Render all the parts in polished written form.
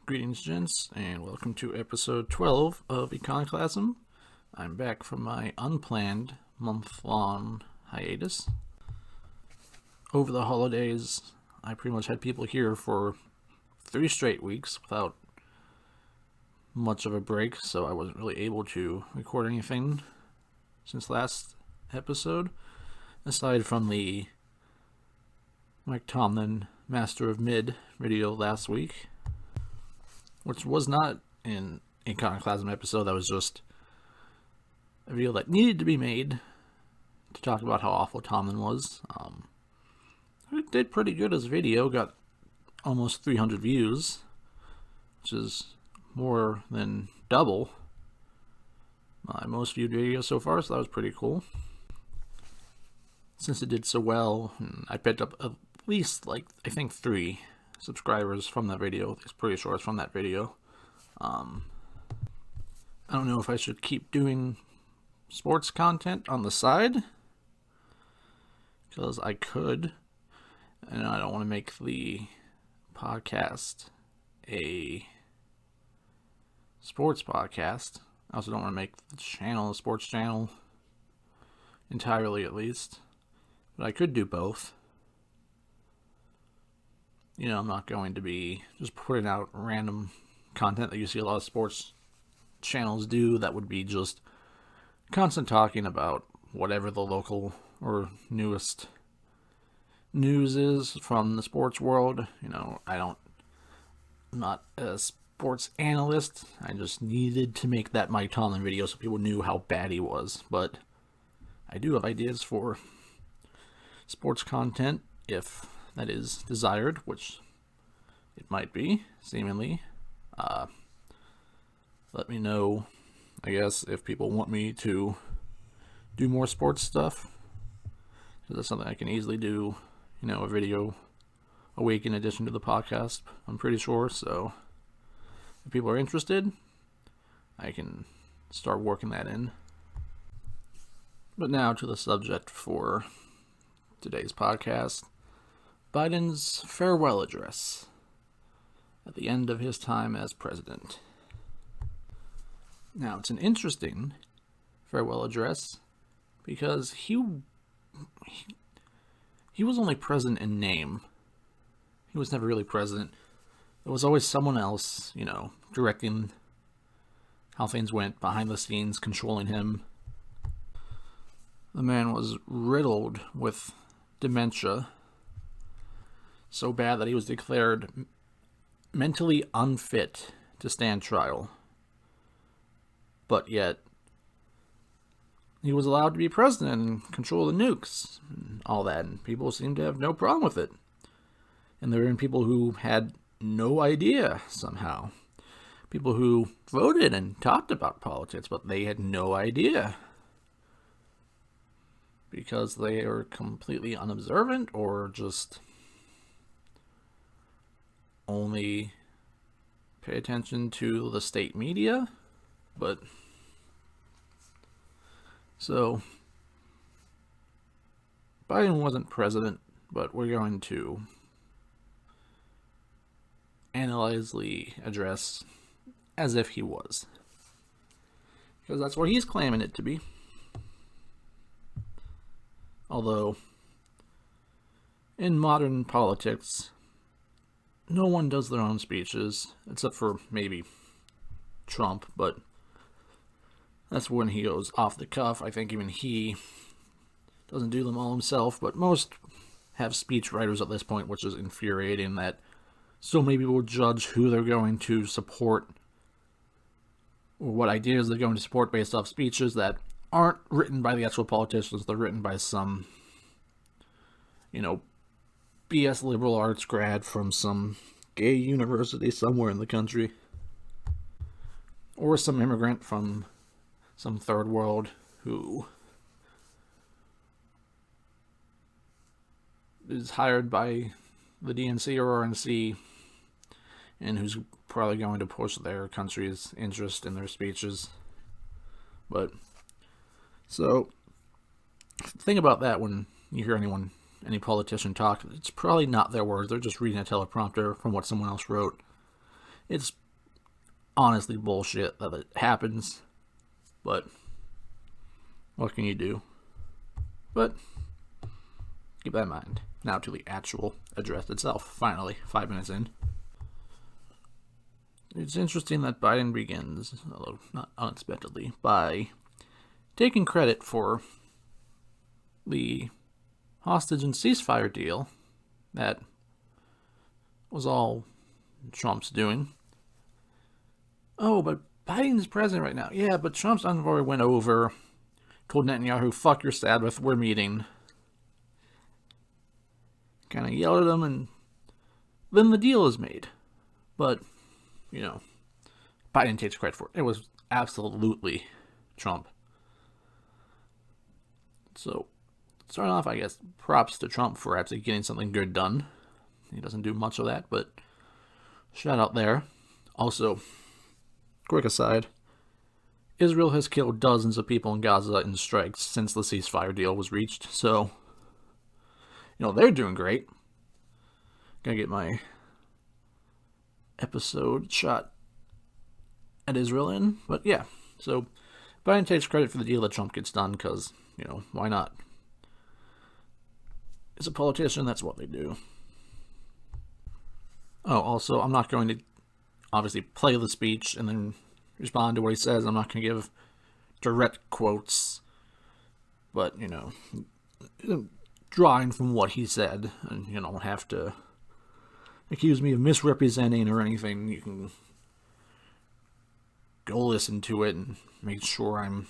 Greetings, gents, and welcome to episode 12 of Econoclasm. I'm back from my unplanned month-long hiatus. Over the holidays, I pretty much had people here for 3 straight weeks without much of a break, so I wasn't really able to record anything since last episode, aside from the Mike Tomlin Master of Mid video last week, which was not an Econoclasm episode. That was just a video that needed to be made to talk about how awful Tomlin was. It did pretty good as a video, got almost 300 views, which is more than double my most viewed video so far, so that was pretty cool. Since it did so well, I picked up at least, I think 3 subscribers from that video. It's pretty sure it's from that video. I don't know if I should keep doing sports content on the side, because I could, and I don't want to make the podcast a sports podcast. I also don't want to make the channel a sports channel entirely, at least, but I could do both. I'm not going to be just putting out random content that you see a lot of sports channels do that would be just constant talking about whatever the local or newest news is from the sports world. I'm not a sports analyst. I just needed to make that Mike Tomlin video so people knew how bad he was. But I do have ideas for sports content if that is desired, which it might be, seemingly. Let me know, I guess, if people want me to do more sports stuff, because that's something I can easily do, a video a week in addition to the podcast, I'm pretty sure. So if people are interested, I can start working that in. But now to the subject for today's podcast: Biden's farewell address at the end of his time as president. Now, it's an interesting farewell address because he was only president in name. He was never really president. There was always someone else, directing how things went behind the scenes, controlling him. The man was riddled with dementia, so bad that he was declared mentally unfit to stand trial. But yet, he was allowed to be president and control the nukes and all that, and people seemed to have no problem with it. And there were people who had no idea somehow. People who voted and talked about politics, but they had no idea, because they are completely unobservant or just only pay attention to the state media. But so Biden wasn't president, but we're going to analyze the address as if he was, because that's what he's claiming it to be. Although, in modern politics, no one does their own speeches, except for maybe Trump, but that's when he goes off the cuff. I think even he doesn't do them all himself, but most have speech writers at this point, which is infuriating that so many people judge who they're going to support or what ideas they're going to support based off speeches that aren't written by the actual politicians. They're written by some, BS liberal arts grad from some gay university somewhere in the country, or some immigrant from some third world who is hired by the DNC or RNC and who's probably going to push their country's interest in their speeches. But so think about that when you hear any politician talk. It's probably not their words. They're just reading a teleprompter from what someone else wrote. It's honestly bullshit that it happens, but what can you do? But keep that in mind. Now to the actual address itself. Finally, 5 minutes in. It's interesting that Biden begins, although not unexpectedly, by taking credit for the hostage and ceasefire deal that was all Trump's doing. Oh, but Biden's president right now. Yeah, but Trump's envoy went over, told Netanyahu, fuck your Sabbath, we're meeting. Kind of yelled at him, and then the deal is made. But, Biden takes credit for it. It was absolutely Trump. So, starting off, I guess, props to Trump for actually getting something good done. He doesn't do much of that, but shout out there. Also, quick aside, Israel has killed dozens of people in Gaza in strikes since the ceasefire deal was reached, so, they're doing great. Gotta get my episode shot at Israel in, but yeah, so Biden takes credit for the deal that Trump gets done, because, why not? As a politician, that's what they do. Oh, also, I'm not going to obviously play the speech and then respond to what he says. I'm not going to give direct quotes, but, drawing from what he said, and you don't have to accuse me of misrepresenting or anything. You can go listen to it and make sure I'm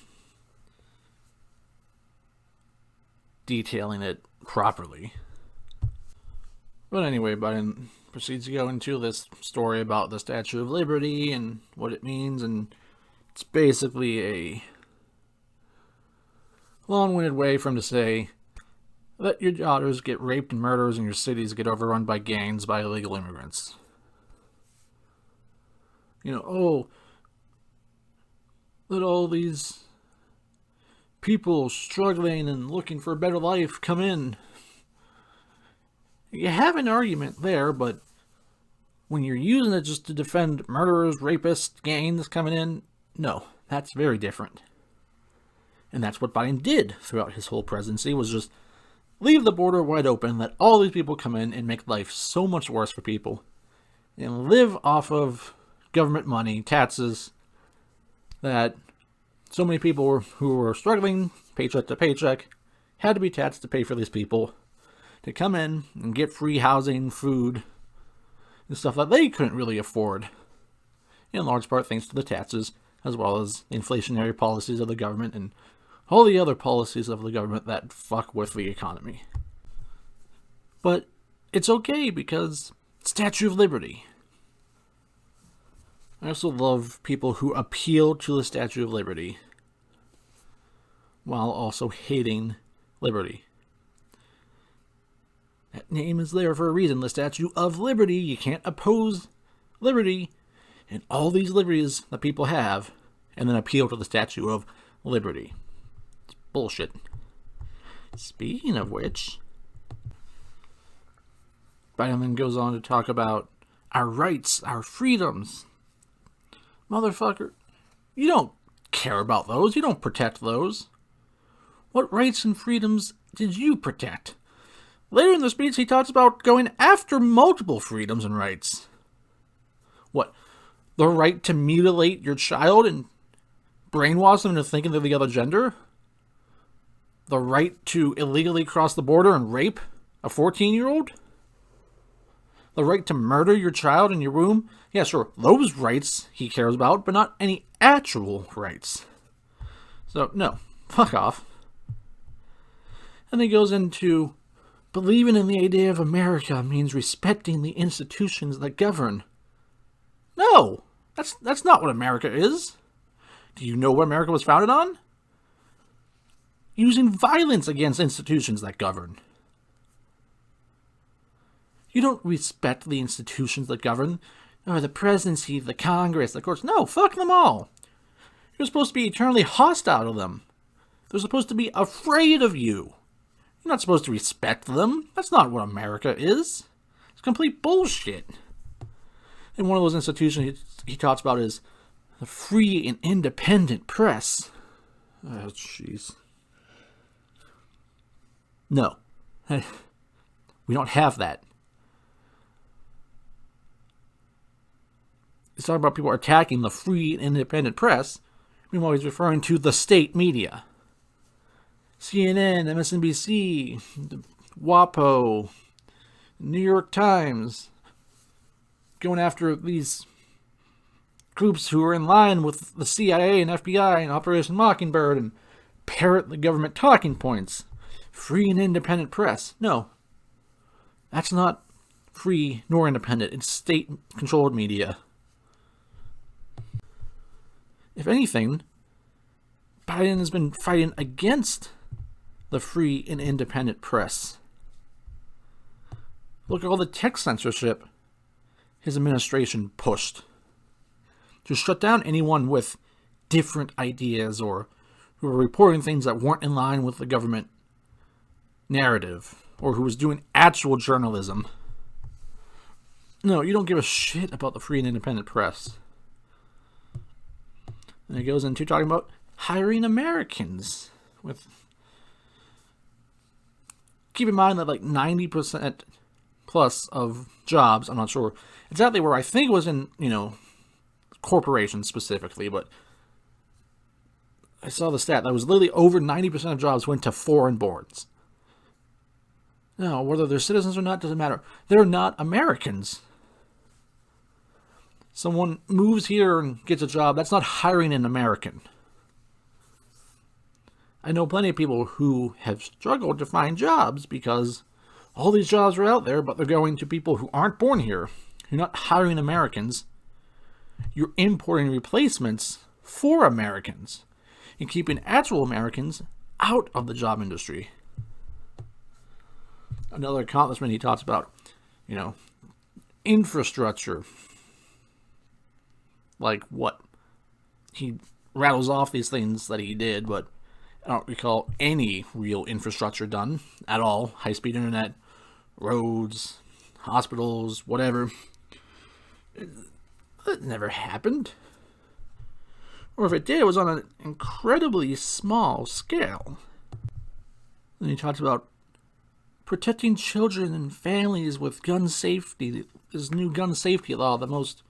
detailing it properly. But anyway, Biden proceeds to go into this story about the Statue of Liberty and what it means, and it's basically a long-winded way for him to say, let your daughters get raped and murdered and your cities get overrun by gangs by illegal immigrants. Let all these people struggling and looking for a better life come in. You have an argument there, but when you're using it just to defend murderers, rapists, gangs coming in, no, that's very different. And that's what Biden did throughout his whole presidency, was just leave the border wide open, let all these people come in and make life so much worse for people, and live off of government money, taxes, that so many people who were struggling paycheck to paycheck had to be taxed to pay for these people to come in and get free housing, food, and stuff that they couldn't really afford, in large part thanks to the taxes, as well as inflationary policies of the government and all the other policies of the government that fuck with the economy. But it's okay because Statue of Liberty. I also love people who appeal to the Statue of Liberty while also hating liberty. That name is there for a reason. The Statue of Liberty. You can't oppose liberty and all these liberties that people have and then appeal to the Statue of Liberty. It's bullshit. Speaking of which, Biden then goes on to talk about our rights, our freedoms. Motherfucker, you don't care about those. You don't protect those. What rights and freedoms did you protect? Later in the speech, he talks about going after multiple freedoms and rights. What? The right to mutilate your child and brainwash them into thinking they're the other gender? The right to illegally cross the border and rape a 14-year-old? The right to murder your child in your womb? Yeah, sure, those rights he cares about, but not any actual rights. So, no, fuck off. And he goes into believing in the idea of America means respecting the institutions that govern. No, that's not what America is. Do you know what America was founded on? Using violence against institutions that govern. You don't respect the institutions that govern, or the presidency, the Congress, the courts. No, fuck them all. You're supposed to be eternally hostile to them. They're supposed to be afraid of you. You're not supposed to respect them. That's not what America is. It's complete bullshit. And one of those institutions he talks about is the free and independent press. Oh, jeez. No. We don't have that. He's talking about people attacking the free and independent press. Meanwhile, he's referring to the state media. CNN, MSNBC, WAPO, New York Times, going after these groups who are in line with the CIA and FBI and Operation Mockingbird and parrot the government talking points. Free and independent press. No. That's not free nor independent. It's state-controlled media. If anything, Biden has been fighting against the free and independent press. Look at all the tech censorship his administration pushed to shut down anyone with different ideas or who were reporting things that weren't in line with the government narrative or who was doing actual journalism. No, you don't give a shit about the free and independent press. And it goes into talking about hiring Americans. Keep in mind that like 90% plus of jobs, I'm not sure exactly where, I think it was in, corporations specifically, but I saw the stat that was literally over 90% of jobs went to foreign boards. No, whether they're citizens or not doesn't matter. They're not Americans. Someone moves here and gets a job, that's not hiring an American. I know plenty of people who have struggled to find jobs because all these jobs are out there, but they're going to people who aren't born here. You're not hiring Americans. You're importing replacements for Americans and keeping actual Americans out of the job industry. Another accomplishment he talks about, infrastructure. Like what? He rattles off these things that he did, but I don't recall any real infrastructure done at all. High-speed internet, roads, hospitals, whatever. That never happened. Or if it did, it was on an incredibly small scale. And he talks about protecting children and families with gun safety. This new gun safety law, the most,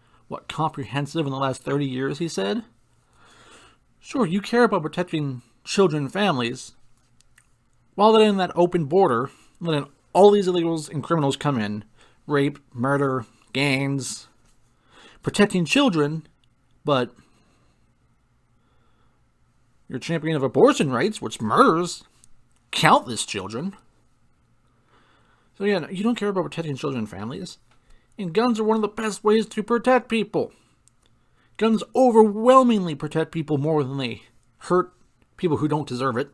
comprehensive in the last 30 years, he said. Sure, you care about protecting children and families, while letting that open border, letting all these illegals and criminals come in, rape, murder, gangs, protecting children, but you're a champion of abortion rights, which murders countless children. So yeah, you don't care about protecting children and families. And guns are one of the best ways to protect people. Guns overwhelmingly protect people more than they hurt people who don't deserve it.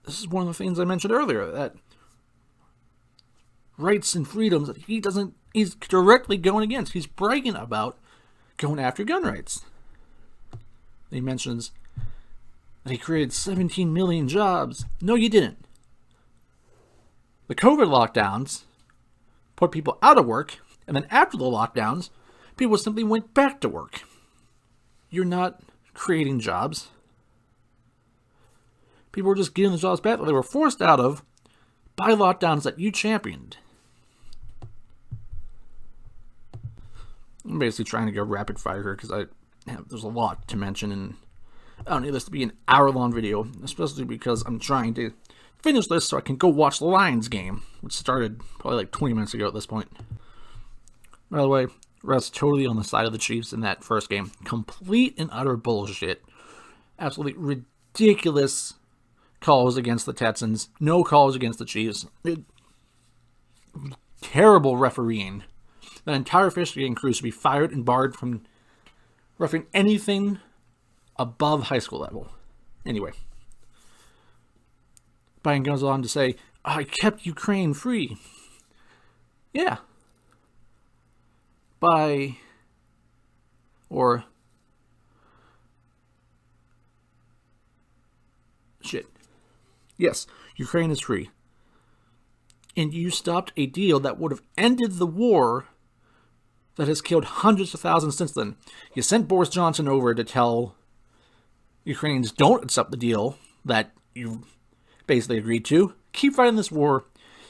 This is one of the things I mentioned earlier, that rights and freedoms that he's directly going against. He's bragging about going after gun rights. He mentions that he created 17 million jobs. No, you didn't. The COVID lockdowns put people out of work, and then after the lockdowns, people simply went back to work. You're not creating jobs. People were just getting the jobs back that they were forced out of by lockdowns that you championed. I'm basically trying to go rapid fire here because there's a lot to mention, and I don't need this to be an hour-long video, especially because I'm trying to finish this so I can go watch the Lions game, which started probably like 20 minutes ago at this point. By the way, Russ totally on the side of the Chiefs in that first game. Complete and utter bullshit. Absolutely ridiculous calls against the Texans. No calls against the Chiefs. Terrible refereeing. The entire officiating crew should be fired and barred from refereeing anything above high school level. Anyway. Biden goes on to say, I kept Ukraine free. Yeah. Yes, Ukraine is free. And you stopped a deal that would have ended the war that has killed hundreds of thousands since then. You sent Boris Johnson over to tell Ukrainians don't accept the deal that you basically agreed to. Keep fighting this war.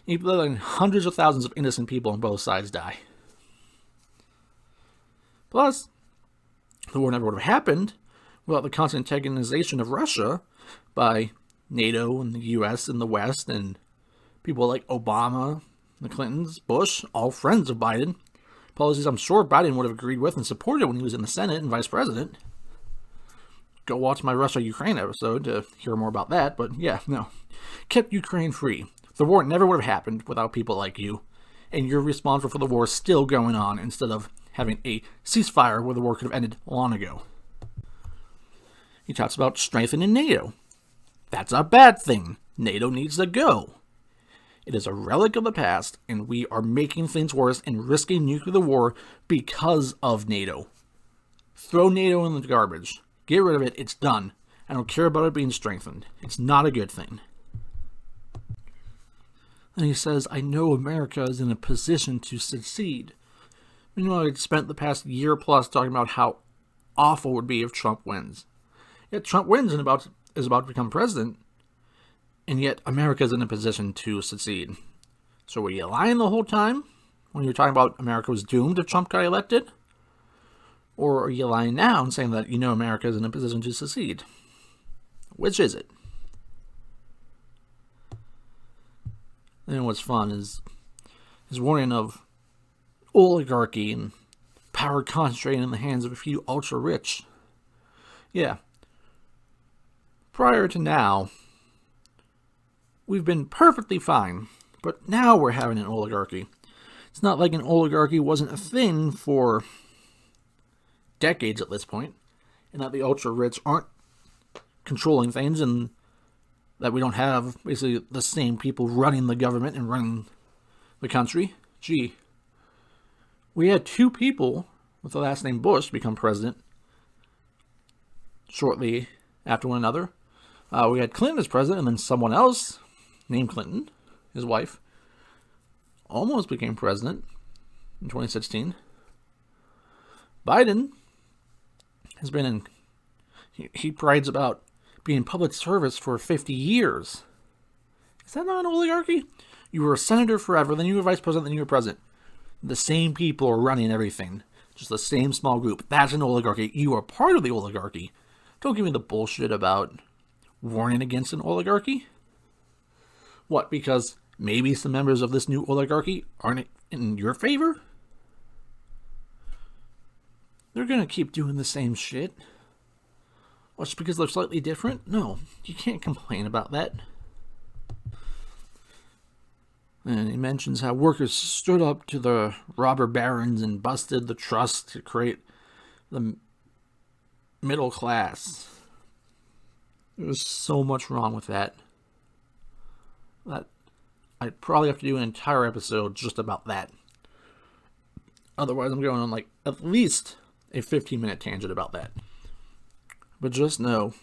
Keep letting hundreds of thousands of innocent people on both sides die. Plus, the war never would have happened without the constant antagonization of Russia by NATO and the US and the West and people like Obama, the Clintons, Bush, all friends of Biden. Policies I'm sure Biden would have agreed with and supported when he was in the Senate and vice president. Go watch my Russia-Ukraine episode to hear more about that, but yeah, no. Kept Ukraine free. The war never would have happened without people like you, and you're responsible for the war still going on instead of having a ceasefire where the war could have ended long ago. He talks about strengthening NATO. That's a bad thing. NATO needs to go. It is a relic of the past, and we are making things worse and risking nuclear war because of NATO. Throw NATO in the garbage. Get rid of it. It's done. I don't care about it being strengthened. It's not a good thing. And he says, I know America is in a position to succeed. Meanwhile, I spent the past year plus talking about how awful it would be if Trump wins. Yet Trump wins and is about to become president, and yet America is in a position to succeed. So were you lying the whole time when you were talking about America was doomed if Trump got elected? Or are you lying now and saying that you know America is in a position to succeed? Which is it? And what's fun is his warning of oligarchy and power concentrated in the hands of a few ultra-rich. Yeah. Prior to now, we've been perfectly fine, but now we're having an oligarchy. It's not like an oligarchy wasn't a thing for decades at this point, and that the ultra-rich aren't controlling things, and that we don't have basically the same people running the government and running the country. Gee, we had two people with the last name Bush become president shortly after one another. We had Clinton as president, and then someone else named Clinton, his wife, almost became president in 2016. Biden has been in, he prides about being in public service for 50 years. Is that not an oligarchy? You were a senator forever, then you were vice president, then you were president. The same people are running everything. Just the same small group. That's an oligarchy. You are part of the oligarchy. Don't give me the bullshit about warning against an oligarchy. What, because maybe some members of this new oligarchy aren't in your favor? They're going to keep doing the same shit. Well, just because they're slightly different? No, you can't complain about that. And he mentions how workers stood up to the robber barons and busted the trust to create the middle class. There's so much wrong with that. That I'd probably have to do an entire episode just about that. Otherwise, I'm going on like at least a 15-minute tangent about that. But just know,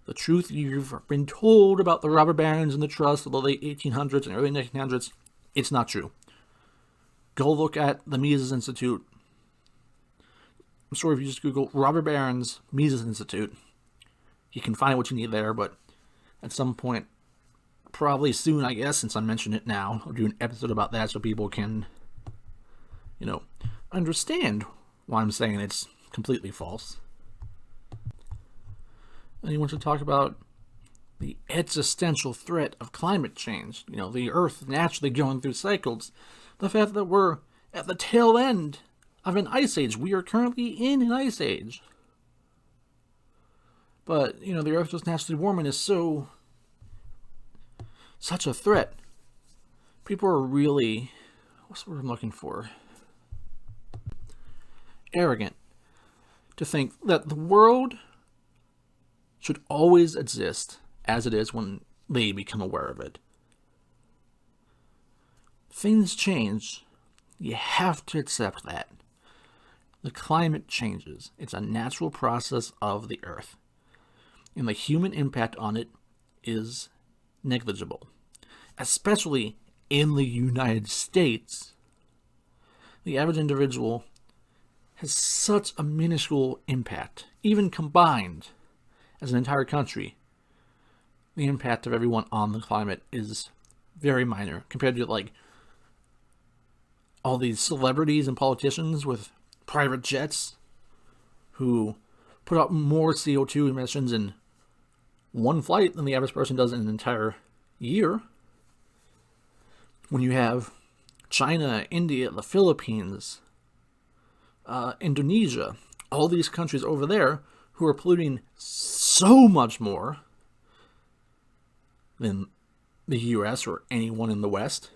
the truth you've been told about the robber barons and the trust of the late 1800s and early 1900s, it's not true. Go look at the Mises Institute. I'm sure if you just Google robber barons, Mises Institute, you can find what you need there, but at some point, probably soon, I guess, since I mentioned it now, I'll do an episode about that so people can, understand why I'm saying it's completely false. And he wants to talk about the existential threat of climate change. The Earth naturally going through cycles. The fact that we're at the tail end of an ice age. We are currently in an ice age. But, the Earth just naturally warming is such a threat. People are really, what's the word I'm looking for? Arrogant to think that the world should always exist as it is when they become aware of it. Things change. You have to accept that. The climate changes. It's a natural process of the Earth. And the human impact on it is negligible. Especially in the United States, the average individual has such a minuscule impact. Even combined as an entire country, the impact of everyone on the climate is very minor compared to like all these celebrities and politicians with private jets who put out more CO2 emissions in one flight than the average person does in an entire year. When you have China, India, the Philippines, Indonesia, all these countries over there who are polluting so much more than the US or anyone in the West.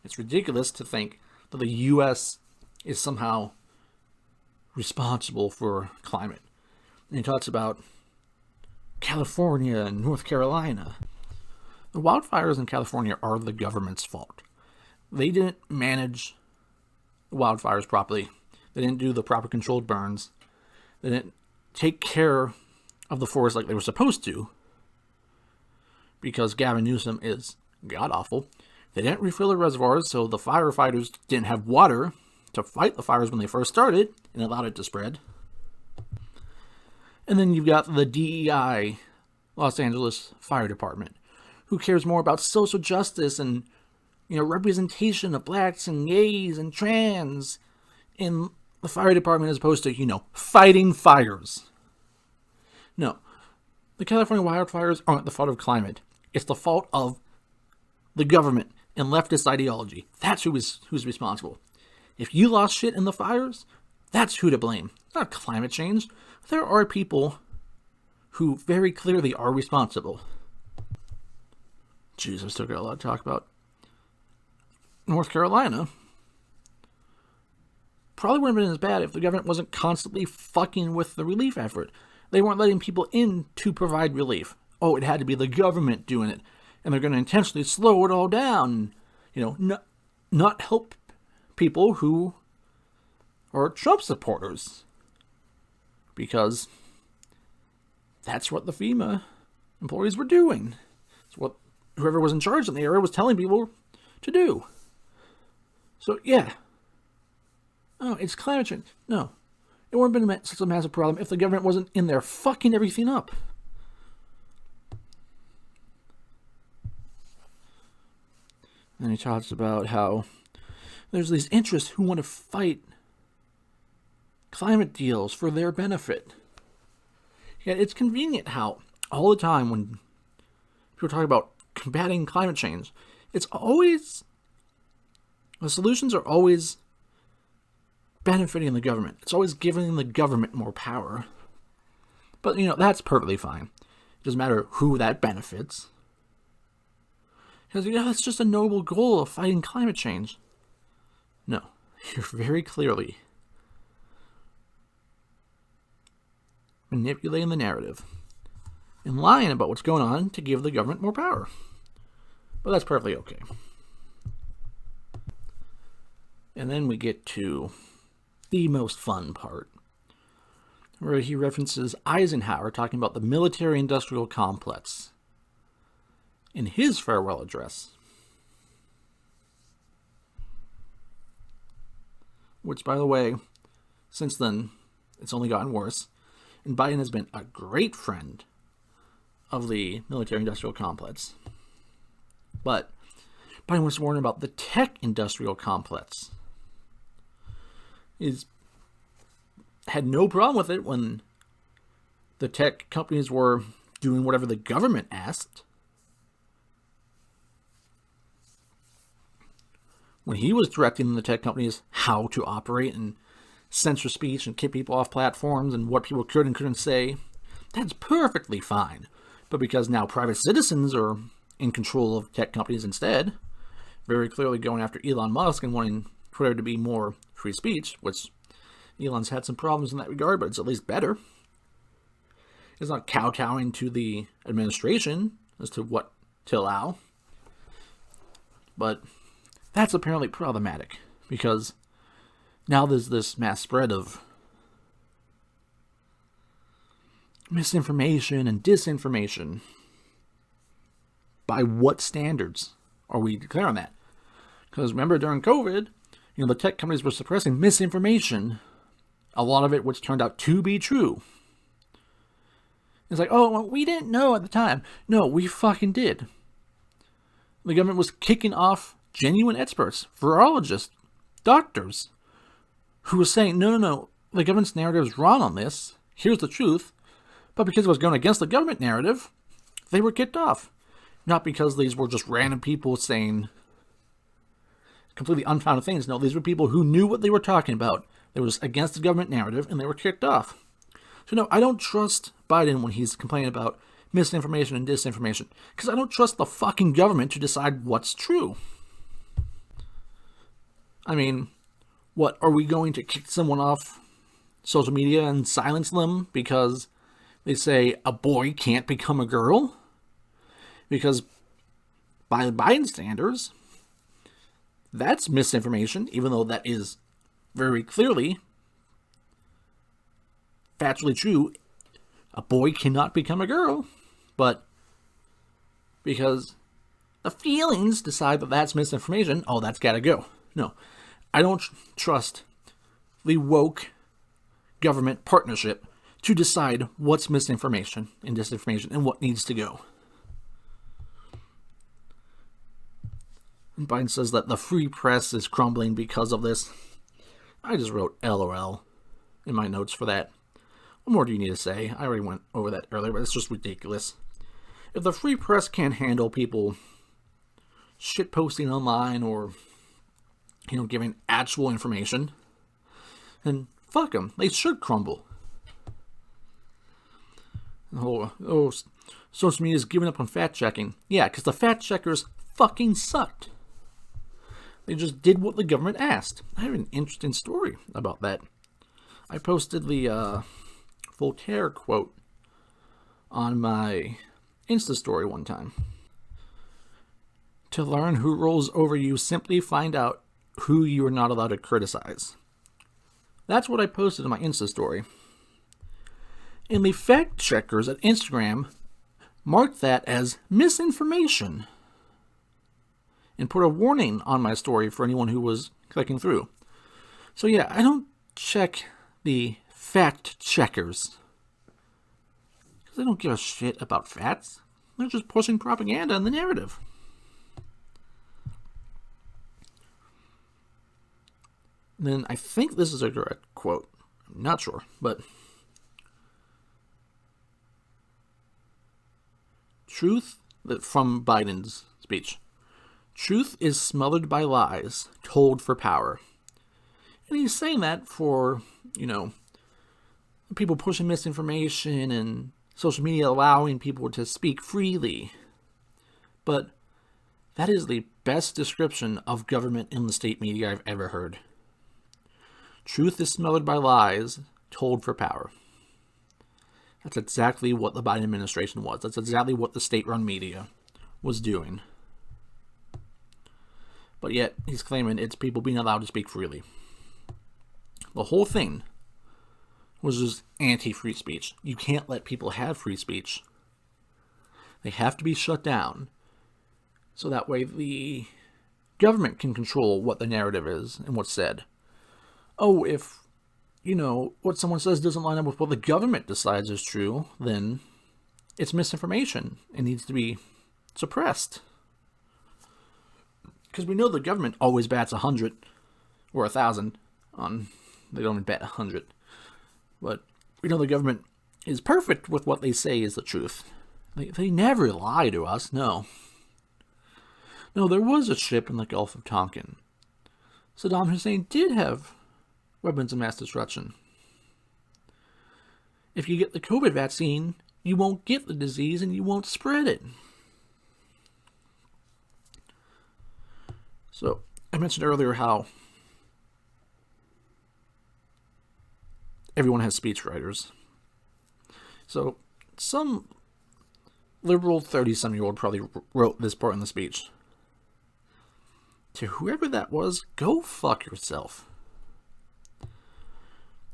It's ridiculous to think that the US is somehow responsible for climate. And he talks about California and North Carolina. The wildfires in California are the government's fault. They didn't manage the wildfires properly. They didn't do the proper controlled burns. They didn't take care of the forest like they were supposed to, because Gavin Newsom is god-awful. They didn't refill the reservoirs, so the firefighters didn't have water to fight the fires when they first started, and allowed it to spread. And then you've got the DEI, Los Angeles Fire Department, who cares more about social justice and, representation of blacks and gays and trans in the fire department as opposed to, fighting fires. No. The California wildfires aren't the fault of climate. It's the fault of the government and leftist ideology. That's who's responsible. If you lost shit in the fires, that's who to blame. It's not climate change. There are people who very clearly are responsible. Jeez, I've still got a lot to talk about. North Carolina probably wouldn't have been as bad if the government wasn't constantly fucking with the relief effort. They weren't letting people in to provide relief. Oh, it had to be the government doing it. And they're going to intentionally slow it all down. Not help people who are Trump supporters. Because that's what the FEMA employees were doing. It's what whoever was in charge in the area was telling people to do. So, yeah. Oh, it's climate change. No. It wouldn't have been such a massive problem if the government wasn't in there fucking everything up. And he talks about how there's these interests who want to fight climate deals for their benefit. Yet it's convenient how all the time when people talk about combating climate change, it's always, the solutions are always benefiting the government. It's always giving the government more power. But, that's perfectly fine. It doesn't matter who that benefits. Because, that's just a noble goal of fighting climate change. No, you're very clearly manipulating the narrative and lying about what's going on to give the government more power. But that's perfectly okay. And then we get to the most fun part, where he references Eisenhower talking about the military-industrial complex in his farewell address. Which, by the way, since then, it's only gotten worse. And Biden has been a great friend of the military-industrial complex. But Biden was warned about the tech-industrial complex. He's had no problem with it when the tech companies were doing whatever the government asked. When he was directing the tech companies how to operate and censor speech and kick people off platforms and what people could and couldn't say, that's perfectly fine. But because now private citizens are in control of tech companies instead, very clearly going after Elon Musk and wanting Twitter to be more free speech, which Elon's had some problems in that regard, but it's at least better. It's not kowtowing to the administration as to what to allow. But that's apparently problematic, because now there's this mass spread of misinformation and disinformation. By what standards Are we declaring that? Because remember, during COVID, the tech companies were suppressing misinformation, a lot of it which turned out to be true. It's like, oh, well, we didn't know at the time. No, we fucking did. The government was kicking off genuine experts, virologists, doctors, who were saying, no, the government's narrative is wrong on this. Here's the truth. But because it was going against the government narrative, they were kicked off. Not because these were just random people saying completely unfounded things. No, these were people who knew what they were talking about. They were just against the government narrative, and they were kicked off. So no, I don't trust Biden when he's complaining about misinformation and disinformation, because I don't trust the fucking government to decide what's true. I mean, what, are we going to kick someone off social media and silence them because they say a boy can't become a girl? Because by Biden standards, that's misinformation, even though that is very clearly factually true. A boy cannot become a girl. But because the feelings decide that that's misinformation, oh, that's got to go. No, I don't trust the woke government partnership to decide what's misinformation and disinformation and what needs to go. And Biden says that the free press is crumbling because of this. I just wrote LOL in my notes for that. What more do you need to say? I already went over that earlier, but it's just ridiculous. If the free press can't handle people shitposting online or, giving actual information, then fuck them. They should crumble. Oh, social media is giving up on fact-checking. Yeah, because the fact-checkers fucking sucked. They just did what the government asked. I have an interesting story about that. I posted the Voltaire quote on my Insta story one time. To learn who rules over you, simply find out who you are not allowed to criticize. That's what I posted in my Insta story. And the fact checkers at Instagram marked that as misinformation and put a warning on my story for anyone who was clicking through. So yeah, I don't check the fact checkers. They don't give a shit about facts. They're just pushing propaganda in the narrative. Then I think this is a direct quote. I'm not sure, but truth from Biden's speech. Truth is smothered by lies, told for power. And he's saying that for, people pushing misinformation and social media allowing people to speak freely. But that is the best description of government in the state media I've ever heard. Truth is smothered by lies, told for power. That's exactly what the Biden administration was. That's exactly what the state-run media was doing. But yet, he's claiming it's people being allowed to speak freely. The whole thing was just anti-free speech. You can't let people have free speech. They have to be shut down. So that way the government can control what the narrative is and what's said. Oh, if, what someone says doesn't line up with what the government decides is true, then it's misinformation. It needs to be suppressed. Because we know the government always bats 100 or 1,000 on, they don't bat 100. But we know the government is perfect with what they say is the truth. They never lie to us, no. No, there was a ship in the Gulf of Tonkin. Saddam Hussein did have weapons of mass destruction. If you get the COVID vaccine, you won't get the disease and you won't spread it. So, I mentioned earlier how everyone has speechwriters. So, some liberal 30-some-year-old probably wrote this part in the speech. To whoever that was, go fuck yourself.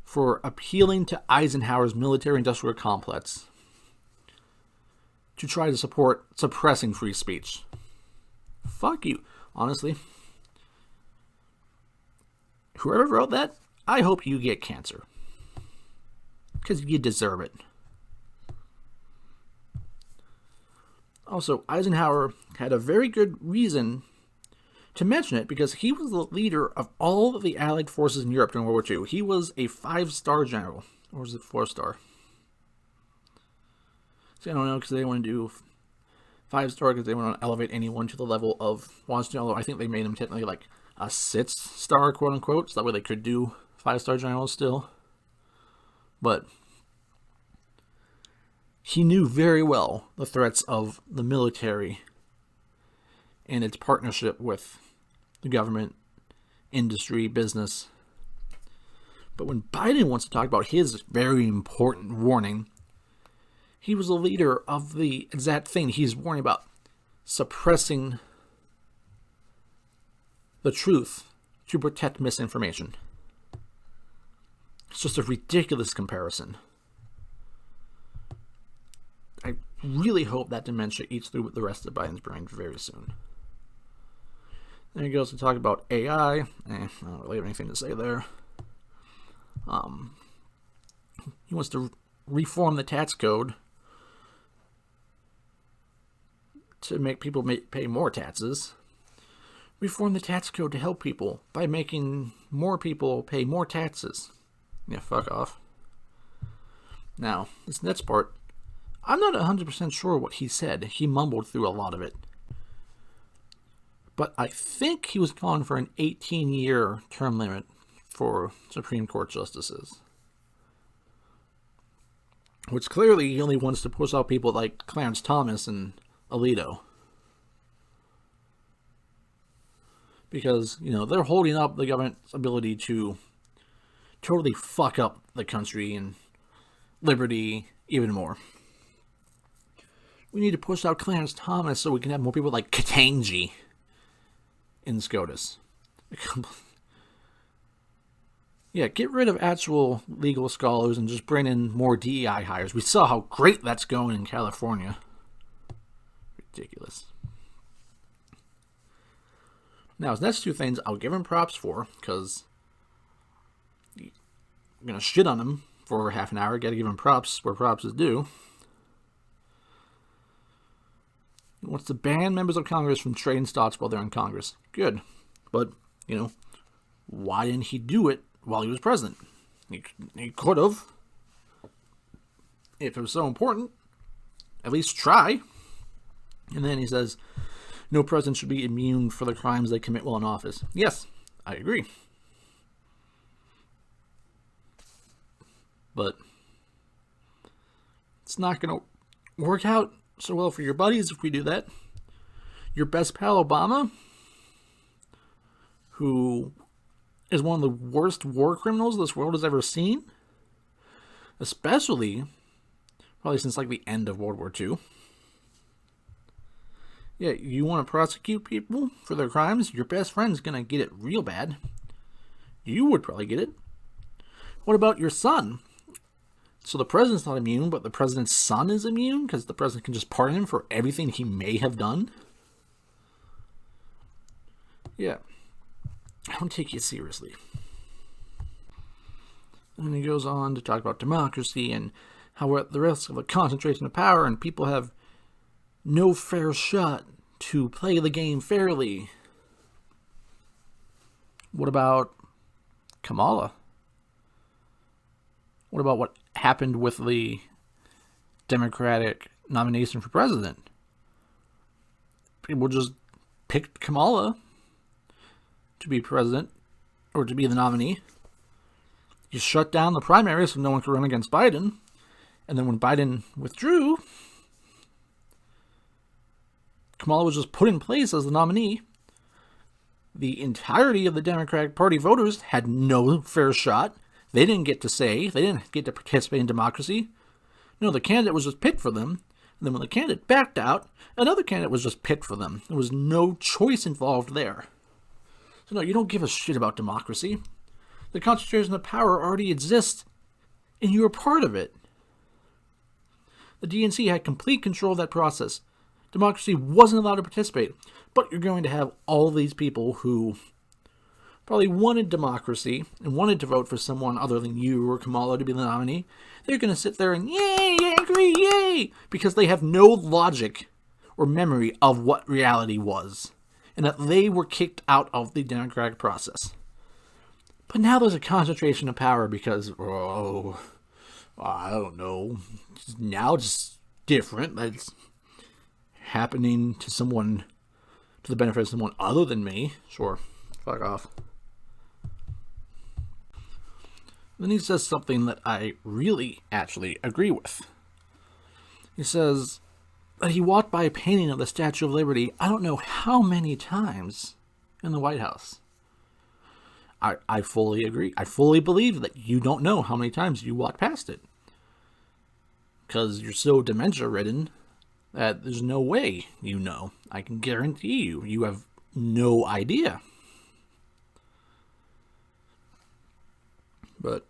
For appealing to Eisenhower's military-industrial complex to try to support suppressing free speech. Fuck you. Honestly, whoever wrote that, I hope you get cancer. Because you deserve it. Also, Eisenhower had a very good reason to mention it because he was the leader of all of the Allied forces in Europe during World War II. He was a 5-star general. Or was it 4-star? See, I don't know because they want to do 5-star because they want to elevate anyone to the level of Washington. Although I think they made him technically like a 6-star, quote unquote. So that way they could do 5-star generals still. But he knew very well the threats of the military and its partnership with the government, industry, business. But when Biden wants to talk about his very important warning, he was a leader of the exact thing he's warning about: suppressing the truth to protect misinformation. It's just a ridiculous comparison. I really hope that dementia eats through the rest of Biden's brain very soon. Then he goes to talk about AI. I don't really have anything to say there. He wants to reform the tax code to make people pay more taxes. Reform the tax code to help people by making more people pay more taxes. Yeah, fuck off. Now, this next part, I'm not 100% sure what he said. He mumbled through a lot of it. But I think he was calling for an 18-year term limit for Supreme Court justices. Which clearly he only wants to push out people like Clarence Thomas and Alito. Because, they're holding up the government's ability to totally fuck up the country and liberty even more. We need to push out Clarence Thomas so we can have more people like Ketanji in SCOTUS. Yeah, get rid of actual legal scholars and just bring in more DEI hires. We saw how great that's going in California. Ridiculous. Now, his next two things I'll give him props for, because I'm going to shit on him for half an hour. Got to give him props where props is due. He wants to ban members of Congress from trading stocks while they're in Congress. Good. But, why didn't he do it while he was president? He could have. If it was so important, at least try. And then he says, no president should be immune for the crimes they commit while in office. Yes, I agree. But it's not going to work out so well for your buddies if we do that. Your best pal Obama, who is one of the worst war criminals this world has ever seen, especially probably since like the end of World War II. Yeah, you want to prosecute people for their crimes? Your best friend's going to get it real bad. You would probably get it. What about your son? So the president's not immune, but the president's son is immune because the president can just pardon him for everything he may have done? Yeah. I don't take it seriously. And he goes on to talk about democracy and how we're at the risk of a concentration of power and people have no fair shot to play the game fairly. What about Kamala? What about what happened with the Democratic nomination for president? People just picked Kamala to be president or to be the nominee. You shut down the primaries so no one could run against Biden. And then when Biden withdrew, Kamala was just put in place as the nominee. The entirety of the Democratic Party voters had no fair shot. They didn't get to say. They didn't get to participate in democracy. No, the candidate was just picked for them. And then when the candidate backed out, another candidate was just picked for them. There was no choice involved there. So no, you don't give a shit about democracy. The concentration of power already exists, and you were part of it. The DNC had complete control of that process. Democracy wasn't allowed to participate. But you're going to have all these people who probably wanted democracy and wanted to vote for someone other than you or Kamala to be the nominee. They're going to sit there and yay, I agree, yay, because they have no logic or memory of what reality was, and that they were kicked out of the democratic process. But now there's a concentration of power because, I don't know, now it's different. That's happening to someone, to the benefit of someone other than me. Sure, fuck off. Then he says something that I really actually agree with. He says that he walked by a painting of the Statue of Liberty I don't know how many times in the White House. I fully agree. I fully believe that you don't know how many times you walked past it. Because you're so dementia-ridden that there's no way you know. I can guarantee you, you have no idea. But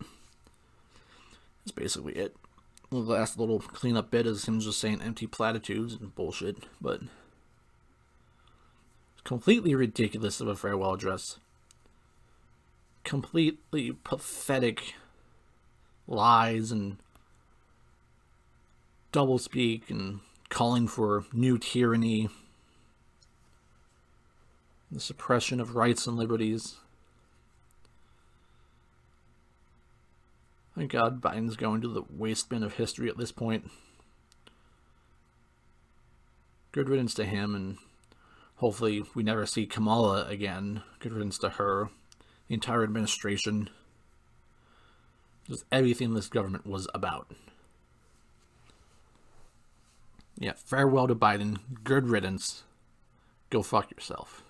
that's basically it. The last little cleanup bit is him just saying empty platitudes and bullshit, but it's completely ridiculous of a farewell address. Completely pathetic lies and doublespeak and calling for new tyranny, the suppression of rights and liberties. Thank God Biden's going to the waste bin of history at this point. Good riddance to him, and hopefully we never see Kamala again. Good riddance to her, the entire administration, just everything this government was about. Yeah, farewell to Biden. Good riddance. Go fuck yourself.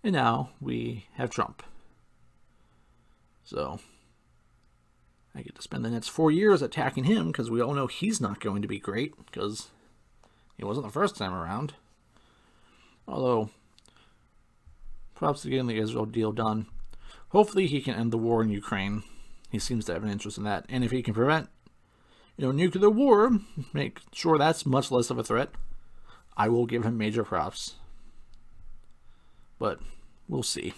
And now we have Trump. So I get to spend the next 4 years attacking him because we all know he's not going to be great because he wasn't the first time around. Although, props to getting the Israel deal done. Hopefully he can end the war in Ukraine. He seems to have an interest in that. And if he can prevent, nuclear war, make sure that's much less of a threat, I will give him major props. But we'll see.